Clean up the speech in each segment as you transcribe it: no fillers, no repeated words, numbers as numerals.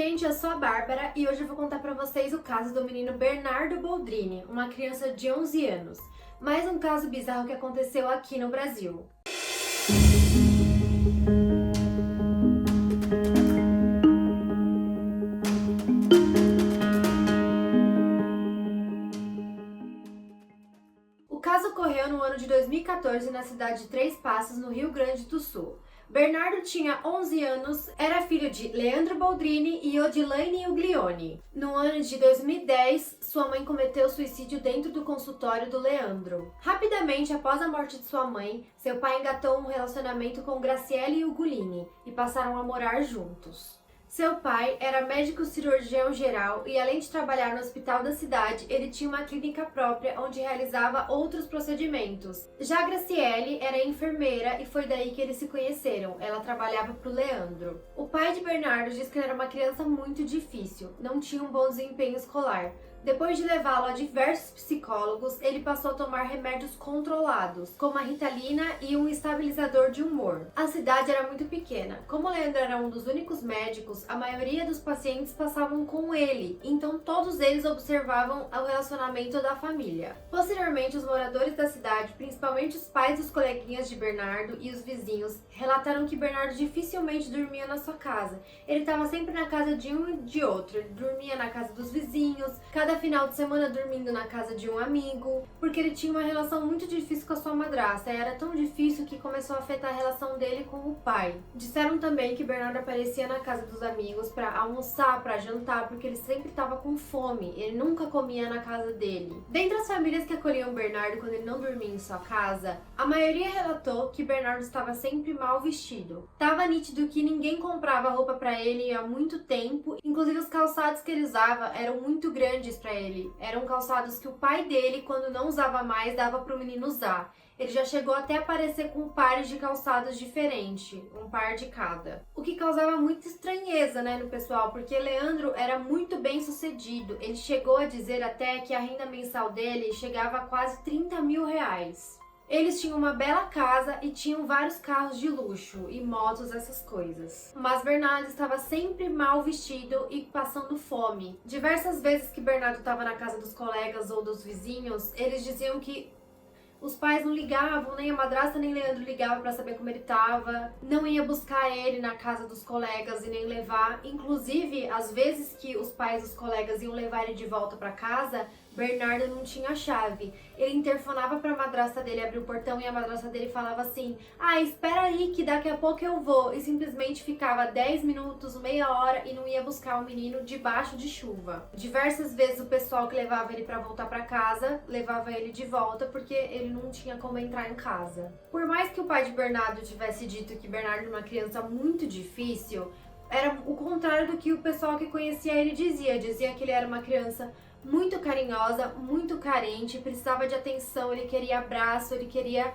gente, eu sou a Bárbara e hoje eu vou contar pra vocês o caso do menino Bernardo Boldrini, uma criança de 11 anos. Mais um caso bizarro que aconteceu aqui no Brasil. O caso ocorreu no ano de 2014 na cidade de Três Passos, no Rio Grande do Sul. Bernardo tinha 11 anos, era filho de Leandro Boldrini e Odilaine Uglione. No ano de 2010, sua mãe cometeu suicídio dentro do consultório do Leandro. Rapidamente após a morte de sua mãe, seu pai engatou um relacionamento com Graciele Ugolini e passaram a morar juntos. Seu pai era médico cirurgião geral e, além de trabalhar no hospital da cidade, ele tinha uma clínica própria onde realizava outros procedimentos. Já Graciele era enfermeira e foi daí que eles se conheceram. Ela trabalhava para o Leandro. O pai de Bernardo diz que ele era uma criança muito difícil, não tinha um bom desempenho escolar. Depois de levá-lo a diversos psicólogos, ele passou a tomar remédios controlados, como a Ritalina e um estabilizador de humor. A cidade era muito pequena. Como Leandro era um dos únicos médicos, a maioria dos pacientes passavam com ele, então todos eles observavam o relacionamento da família. Posteriormente, os moradores da cidade, principalmente os pais dos coleguinhas de Bernardo e os vizinhos, relataram que Bernardo dificilmente dormia na sua casa. Ele estava sempre na casa de um e de outro. Ele dormia na casa dos vizinhos, cada final de semana dormindo na casa de um amigo, porque ele tinha uma relação muito difícil com a sua madrasta, e era tão difícil que começou a afetar a relação dele com o pai. Disseram também que Bernardo aparecia na casa dos amigos para almoçar, para jantar, porque ele sempre estava com fome, ele nunca comia na casa dele. Dentre as famílias que acolhiam Bernardo quando ele não dormia em sua casa, a maioria relatou que Bernardo estava sempre mal vestido. Tava nítido que ninguém comprava roupa para ele há muito tempo, inclusive os calçados que ele usava eram muito grandes para ele. Eram calçados que o pai dele, quando não usava mais, dava para o menino usar. Ele já chegou até a aparecer com pares de calçados diferentes, um par de cada. O que causava muita estranheza, no pessoal, porque Leandro era muito bem sucedido. Ele chegou a dizer até que a renda mensal dele chegava a quase 30 mil reais. Eles tinham uma bela casa e tinham vários carros de luxo e motos, essas coisas. Mas Bernardo estava sempre mal vestido e passando fome. Diversas vezes que Bernardo estava na casa dos colegas ou dos vizinhos, eles diziam que os pais não ligavam, nem a madrasta nem Leandro ligava para saber como ele estava, não ia buscar ele na casa dos colegas e nem levar. Inclusive, às vezes que os pais dos colegas iam levar ele de volta para casa, Bernardo não tinha a chave. Ele interfonava para a madrasta dele abrir o portão e a madrasta dele falava assim: espera aí que daqui a pouco eu vou. E simplesmente ficava 10 minutos, meia hora e não ia buscar o menino debaixo de chuva. Diversas vezes o pessoal que levava ele para voltar para casa levava ele de volta porque ele não tinha como entrar em casa. Por mais que o pai de Bernardo tivesse dito que Bernardo era uma criança muito difícil, era o contrário do que o pessoal que conhecia ele dizia. Dizia que ele era uma criança muito carinhosa, muito carente, precisava de atenção, ele queria abraço, ele queria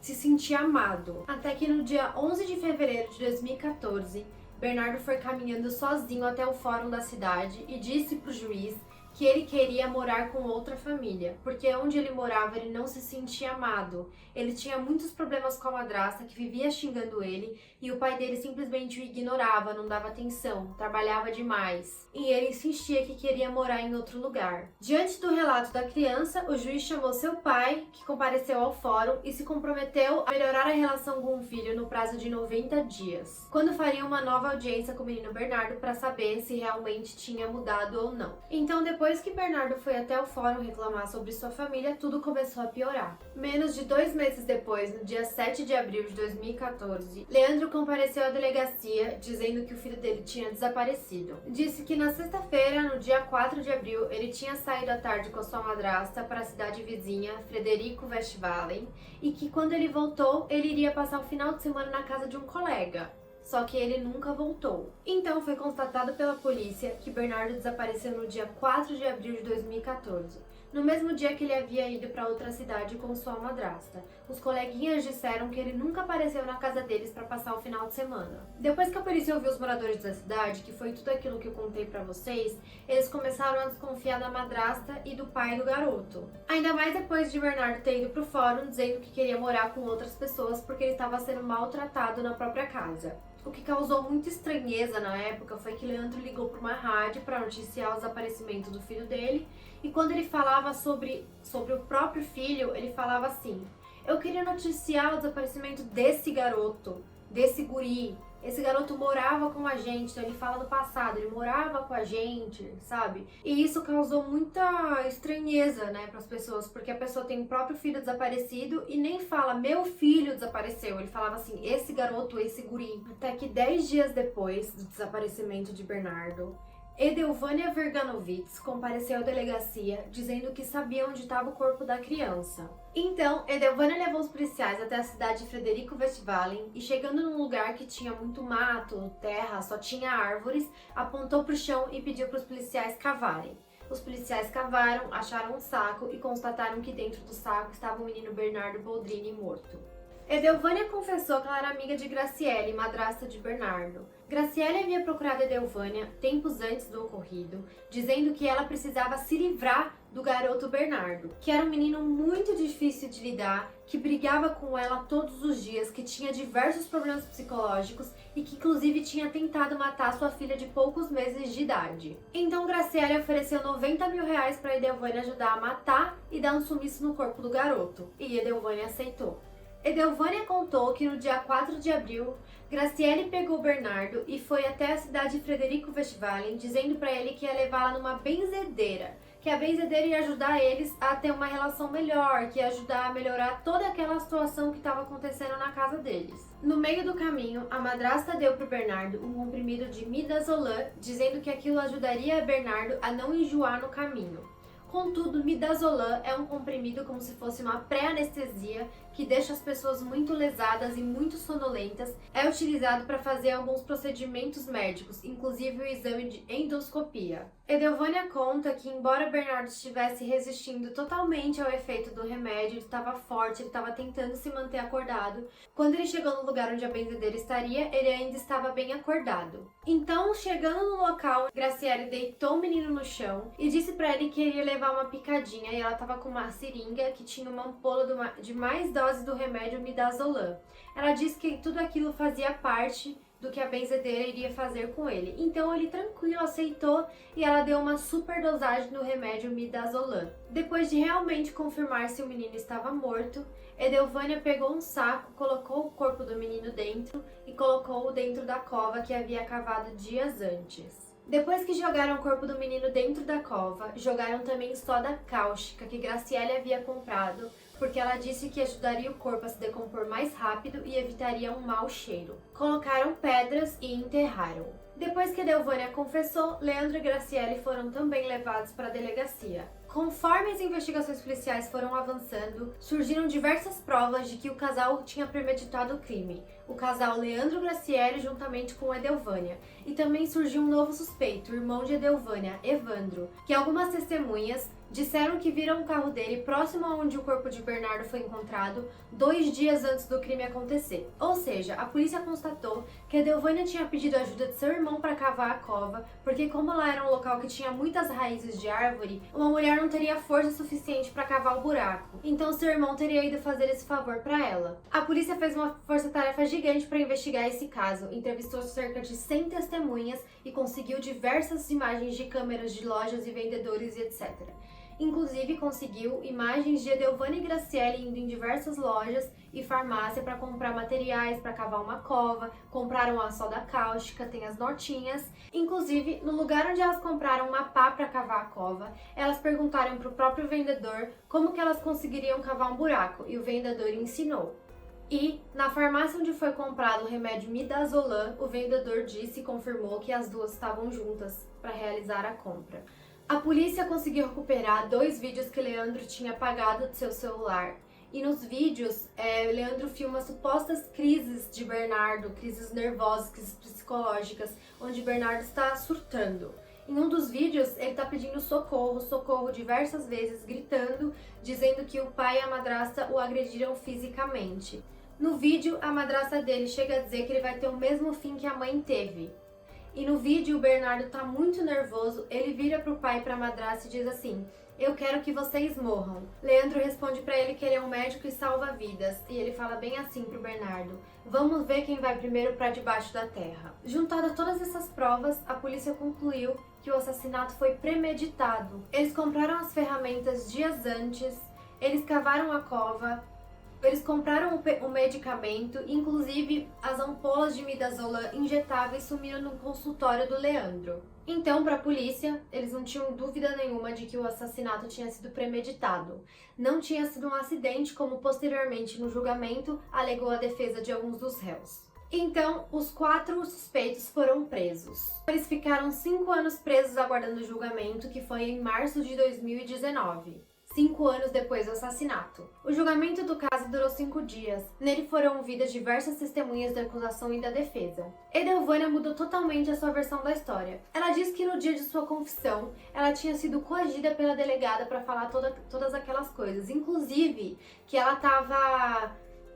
se sentir amado. Até que no dia 11 de fevereiro de 2014, Bernardo foi caminhando sozinho até o fórum da cidade e disse pro juiz que ele queria morar com outra família, porque onde ele morava ele não se sentia amado. Ele tinha muitos problemas com a madrasta, que vivia xingando ele, e o pai dele simplesmente o ignorava, não dava atenção, trabalhava demais. E ele insistia que queria morar em outro lugar. Diante do relato da criança, o juiz chamou seu pai, que compareceu ao fórum, e se comprometeu a melhorar a relação com o filho no prazo de 90 dias, quando faria uma nova audiência com o menino Bernardo para saber se realmente tinha mudado ou não. Então, depois que Bernardo foi até o fórum reclamar sobre sua família, tudo começou a piorar. Menos de 2 meses depois, no dia 7 de abril de 2014, Leandro compareceu à delegacia dizendo que o filho dele tinha desaparecido. Disse que na sexta-feira, no dia 4 de abril, ele tinha saído à tarde com sua madrasta para a cidade vizinha, Frederico Westphalen, e que quando ele voltou, ele iria passar o final de semana na casa de um colega. Só que ele nunca voltou. Então foi constatado pela polícia que Bernardo desapareceu no dia 4 de abril de 2014, no mesmo dia que ele havia ido para outra cidade com sua madrasta. Os coleguinhas disseram que ele nunca apareceu na casa deles para passar o final de semana. Depois que a polícia ouviu os moradores da cidade, que foi tudo aquilo que eu contei para vocês, eles começaram a desconfiar da madrasta e do pai do garoto. Ainda mais depois de Bernardo ter ido pro fórum dizendo que queria morar com outras pessoas porque ele estava sendo maltratado na própria casa. O que causou muita estranheza na época foi que Leandro ligou para uma rádio para noticiar o desaparecimento do filho dele, e quando ele falava sobre o próprio filho, ele falava assim: eu queria noticiar o desaparecimento desse garoto, desse guri. Esse garoto morava com a gente, então ele fala do passado, ele morava com a gente, sabe? E isso causou muita estranheza, né, pras pessoas, porque a pessoa tem o próprio filho desaparecido e nem fala, meu filho desapareceu. Ele falava assim, esse garoto, esse guri. Até que 10 dias depois do desaparecimento de Bernardo, Edelvânia Verganovitz compareceu à delegacia dizendo que sabia onde estava o corpo da criança. Então, Edelvânia levou os policiais até a cidade de Frederico Westphalen e, chegando num lugar que tinha muito mato, terra, só tinha árvores, apontou para o chão e pediu para os policiais cavarem. Os policiais cavaram, acharam um saco e constataram que dentro do saco estava o menino Bernardo Boldrini morto. Edelvânia confessou que ela era amiga de Graciele, madrasta de Bernardo. Graciele havia procurado Edelvânia tempos antes do ocorrido, dizendo que ela precisava se livrar do garoto Bernardo, que era um menino muito difícil de lidar, que brigava com ela todos os dias, que tinha diversos problemas psicológicos e que inclusive tinha tentado matar sua filha de poucos meses de idade. Então Graciele ofereceu 90 mil reais para Edelvânia ajudar a matar e dar um sumiço no corpo do garoto, e Edelvânia aceitou. Edelvânia contou que no dia 4 de abril, Graciele pegou Bernardo e foi até a cidade de Frederico Westphalen, dizendo para ele que ia levá-la numa benzedeira, que a benzedeira ia ajudar eles a ter uma relação melhor, que ia ajudar a melhorar toda aquela situação que estava acontecendo na casa deles. No meio do caminho, a madrasta deu para Bernardo um comprimido de midazolam, dizendo que aquilo ajudaria Bernardo a não enjoar no caminho. Contudo, midazolam é um comprimido como se fosse uma pré-anestesia que deixa as pessoas muito lesadas e muito sonolentas. É utilizado para fazer alguns procedimentos médicos, inclusive o exame de endoscopia. Edelvânia conta que, embora Bernardo estivesse resistindo totalmente ao efeito do remédio, ele estava forte, ele estava tentando se manter acordado. Quando ele chegou no lugar onde a benzedeira estaria, ele ainda estava bem acordado. Então, chegando no local, Graciele deitou o menino no chão e disse para ele que iria levar uma picadinha, e ela estava com uma seringa que tinha uma ampola de mais dose do remédio midazolam. Ela disse que tudo aquilo fazia parte do que a benzedeira iria fazer com ele. Então ele tranquilo aceitou e ela deu uma super dosagem do remédio midazolam. Depois de realmente confirmar se o menino estava morto, Edelvânia pegou um saco, colocou o corpo do menino dentro e colocou-o dentro da cova que havia cavado dias antes. Depois que jogaram o corpo do menino dentro da cova, jogaram também soda cáustica que Graciele havia comprado, porque ela disse que ajudaria o corpo a se decompor mais rápido e evitaria um mau cheiro. Colocaram pedras e enterraram. Depois que Edelvânia confessou, Leandro e Graciele foram também levados para a delegacia. Conforme as investigações policiais foram avançando, surgiram diversas provas de que o casal tinha premeditado o crime. O casal Leandro Graciele juntamente com Edelvânia. E também surgiu um novo suspeito, o irmão de Edelvânia, Evandro, que algumas testemunhas disseram que viram o carro dele próximo a onde o corpo de Bernardo foi encontrado 2 dias antes do crime acontecer. Ou seja, a polícia constatou que Edelvânia tinha pedido ajuda de seu irmão para cavar a cova, porque como lá era um local que tinha muitas raízes de árvore, uma mulher não teria força suficiente para cavar o buraco. Então seu irmão teria ido fazer esse favor para ela. A polícia fez uma força-tarefa gigante para investigar esse caso, entrevistou cerca de 100 testemunhas e conseguiu diversas imagens de câmeras de lojas e vendedores e etc. Inclusive conseguiu imagens de Edelvânia e Graciele indo em diversas lojas e farmácia para comprar materiais para cavar uma cova, compraram a soda cáustica, tem as notinhas. Inclusive, no lugar onde elas compraram uma pá para cavar a cova, elas perguntaram para o próprio vendedor como que elas conseguiriam cavar um buraco, e o vendedor ensinou. E, na farmácia onde foi comprado o remédio midazolam, o vendedor disse e confirmou que as duas estavam juntas para realizar a compra. A polícia conseguiu recuperar 2 vídeos que Leandro tinha apagado do seu celular. E nos vídeos, Leandro filma supostas crises de Bernardo, crises nervosas, crises psicológicas, onde Bernardo está surtando. Em um dos vídeos, ele está pedindo socorro diversas vezes, gritando, dizendo que o pai e a madrasta o agrediram fisicamente. No vídeo, a madrasta dele chega a dizer que ele vai ter o mesmo fim que a mãe teve. E no vídeo o Bernardo tá muito nervoso, ele vira pro pai e pra madrasta e diz assim: eu quero que vocês morram. Leandro responde pra ele que ele é um médico e salva vidas. E ele fala bem assim pro Bernardo: vamos ver quem vai primeiro pra debaixo da terra. Juntada a todas essas provas, a polícia concluiu que o assassinato foi premeditado. Eles compraram as ferramentas dias antes, eles cavaram a cova, eles compraram o medicamento, inclusive as ampolas de midazolam injetáveis sumiram no consultório do Leandro. Então, para a polícia, eles não tinham dúvida nenhuma de que o assassinato tinha sido premeditado. Não tinha sido um acidente, como posteriormente no julgamento alegou a defesa de alguns dos réus. Então, os 4 suspeitos foram presos. Eles ficaram 5 anos presos aguardando o julgamento, que foi em março de 2019. 5 anos depois do assassinato. O julgamento do caso durou 5 dias. Nele foram ouvidas diversas testemunhas da acusação e da defesa. Edelvânia mudou totalmente a sua versão da história. Ela diz que no dia de sua confissão, ela tinha sido coagida pela delegada para falar todas aquelas coisas. Inclusive, que ela estava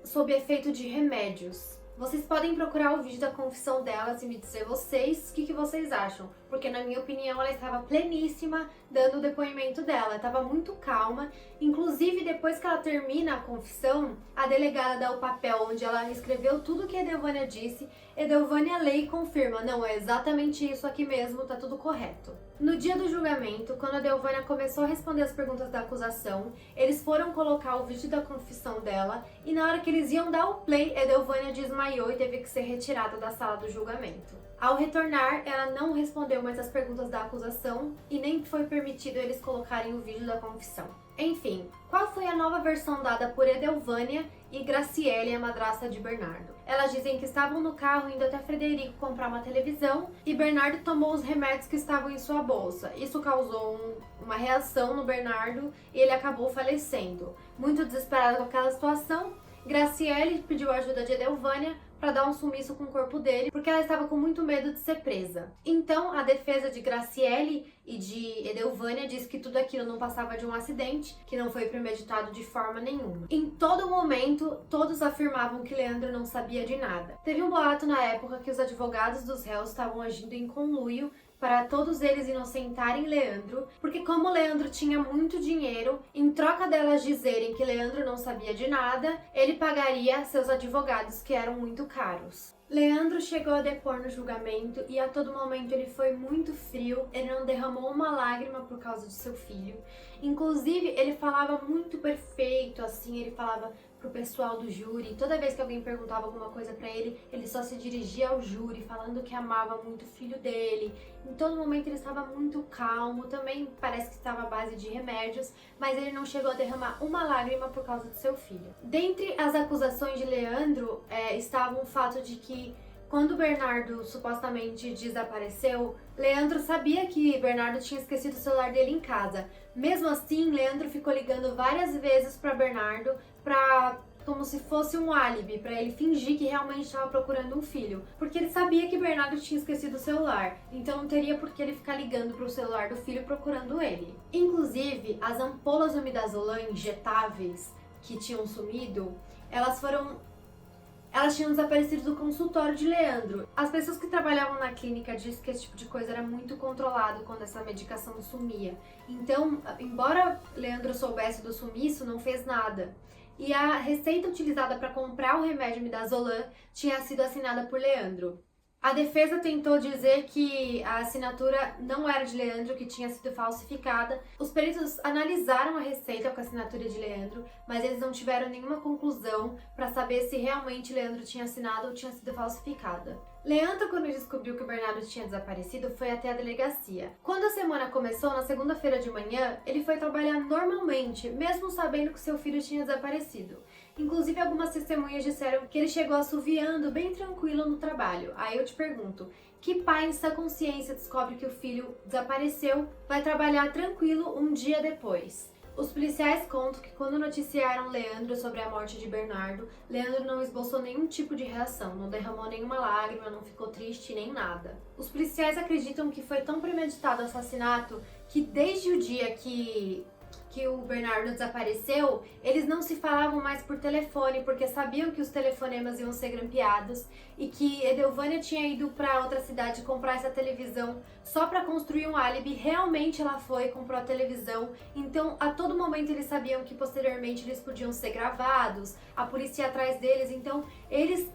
sob efeito de remédios. Vocês podem procurar o vídeo da confissão delas e me dizer vocês o que vocês acham. Porque na minha opinião ela estava pleníssima dando o depoimento dela. Estava muito calma. Inclusive depois que ela termina a confissão, a delegada dá o papel onde ela escreveu tudo o que a Edelvânia disse. Edelvânia lê e confirma: não, é exatamente isso aqui mesmo, tá tudo correto. No dia do julgamento, quando a Edelvânia começou a responder as perguntas da acusação, eles foram colocar o vídeo da confissão dela e na hora que eles iam dar o play, Edelvânia desmaiou e teve que ser retirada da sala do julgamento. Ao retornar, ela não respondeu mais as perguntas da acusação e nem foi permitido eles colocarem o vídeo da confissão. Enfim, qual foi a nova versão dada por Edelvânia e Graciele, a madrasta de Bernardo? Elas dizem que estavam no carro indo até Frederico comprar uma televisão e Bernardo tomou os remédios que estavam em sua bolsa. Isso causou uma reação no Bernardo e ele acabou falecendo. Muito desesperada com aquela situação, Graciele pediu a ajuda de Edelvânia para dar um sumiço com o corpo dele, porque ela estava com muito medo de ser presa. Então, a defesa de Graciele e de Edelvânia diz que tudo aquilo não passava de um acidente, que não foi premeditado de forma nenhuma. Em todo momento, todos afirmavam que Leandro não sabia de nada. Teve um boato na época que os advogados dos réus estavam agindo em conluio para todos eles inocentarem Leandro, porque como Leandro tinha muito dinheiro, em troca delas dizerem que Leandro não sabia de nada, ele pagaria seus advogados, que eram muito caros. Leandro chegou a depor no julgamento e a todo momento ele foi muito frio, ele não derramou uma lágrima por causa de seu filho. Inclusive, ele falava muito perfeito, assim, ele falava pro pessoal do júri. Toda vez que alguém perguntava alguma coisa pra ele, ele só se dirigia ao júri, falando que amava muito o filho dele. Em todo momento ele estava muito calmo, também parece que estava à base de remédios, mas ele não chegou a derramar uma lágrima por causa do seu filho. Dentre as acusações de Leandro, estava o fato de que quando Bernardo supostamente desapareceu, Leandro sabia que Bernardo tinha esquecido o celular dele em casa. Mesmo assim, Leandro ficou ligando várias vezes para Bernardo como se fosse um álibi, para ele fingir que realmente estava procurando um filho. Porque ele sabia que Bernardo tinha esquecido o celular, então não teria por que ele ficar ligando para o celular do filho procurando ele. Inclusive, as ampolas do midazolam injetáveis que tinham sumido, elas tinham desaparecido do consultório de Leandro. As pessoas que trabalhavam na clínica dizem que esse tipo de coisa era muito controlado quando essa medicação sumia. Então, embora Leandro soubesse do sumiço, não fez nada. E a receita utilizada para comprar o remédio midazolam tinha sido assinada por Leandro. A defesa tentou dizer que a assinatura não era de Leandro, que tinha sido falsificada. Os peritos analisaram a receita com a assinatura de Leandro, mas eles não tiveram nenhuma conclusão para saber se realmente Leandro tinha assinado ou tinha sido falsificada. Leandro, quando descobriu que o Bernardo tinha desaparecido, foi até a delegacia. Quando a semana começou, na segunda-feira de manhã, ele foi trabalhar normalmente, mesmo sabendo que seu filho tinha desaparecido. Inclusive, algumas testemunhas disseram que ele chegou assoviando bem tranquilo no trabalho. Aí eu te pergunto, que pai em sã consciência descobre que o filho desapareceu, vai trabalhar tranquilo um dia depois? Os policiais contam que quando noticiaram Leandro sobre a morte de Bernardo, Leandro não esboçou nenhum tipo de reação, não derramou nenhuma lágrima, não ficou triste nem nada. Os policiais acreditam que foi tão premeditado o assassinato que desde o dia que que o Bernardo desapareceu, eles não se falavam mais por telefone, porque sabiam que os telefonemas iam ser grampeados e que Edelvânia tinha ido para outra cidade comprar essa televisão só para construir um álibi. Realmente ela foi, comprou a televisão, então a todo momento eles sabiam que posteriormente eles podiam ser gravados, a polícia ia atrás deles, então eles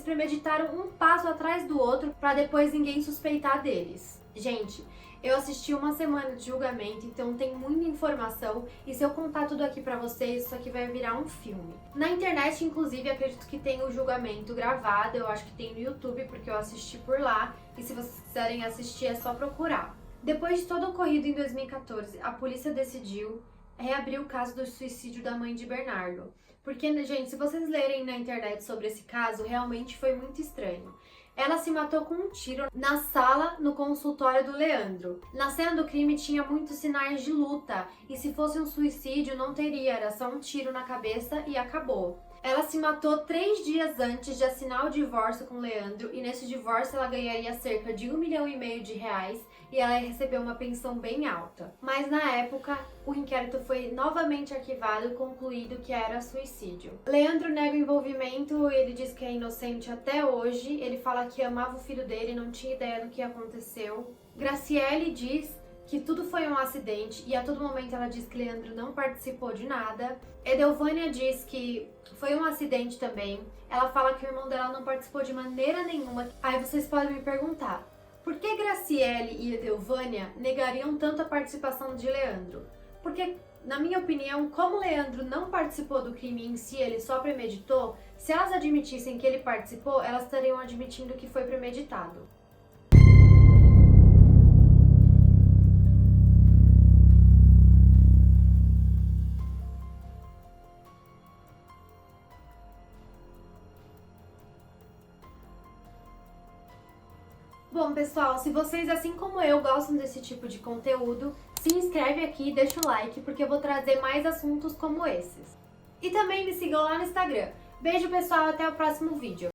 premeditaram um passo atrás do outro para depois ninguém suspeitar deles. Gente, eu assisti uma semana de julgamento, então tem muita informação e se eu contar tudo aqui pra vocês, isso aqui vai virar um filme. Na internet, inclusive, acredito que tem o julgamento gravado, eu acho que tem no YouTube, porque eu assisti por lá, e se vocês quiserem assistir é só procurar. Depois de todo o ocorrido em 2014, a polícia decidiu reabrir o caso do suicídio da mãe de Bernardo. Porque, gente, se vocês lerem na internet sobre esse caso, realmente foi muito estranho. Ela se matou com um tiro na sala no consultório do Leandro. Na cena do crime tinha muitos sinais de luta, e se fosse um suicídio não teria, era só um tiro na cabeça e acabou. Ela se matou 3 dias antes de assinar o divórcio com o Leandro, e nesse divórcio ela ganharia cerca de R$1,5 milhão e ela ia receber uma pensão bem alta. Mas na época, o inquérito foi novamente arquivado e concluído que era suicídio. Leandro nega o envolvimento, ele diz que é inocente até hoje, ele fala que amava o filho dele, não tinha ideia do que aconteceu. Graciele diz que tudo foi um acidente e a todo momento ela diz que Leandro não participou de nada. Edelvânia diz que foi um acidente também. Ela fala que o irmão dela não participou de maneira nenhuma. Aí vocês podem me perguntar, por que Graciele e Edelvânia negariam tanto a participação de Leandro? Porque, na minha opinião, como Leandro não participou do crime em si, ele só premeditou, se elas admitissem que ele participou, elas estariam admitindo que foi premeditado. Bom, pessoal, se vocês, assim como eu, gostam desse tipo de conteúdo, se inscreve aqui e deixa o like, porque eu vou trazer mais assuntos como esses. E também me sigam lá no Instagram. Beijo, pessoal, até o próximo vídeo.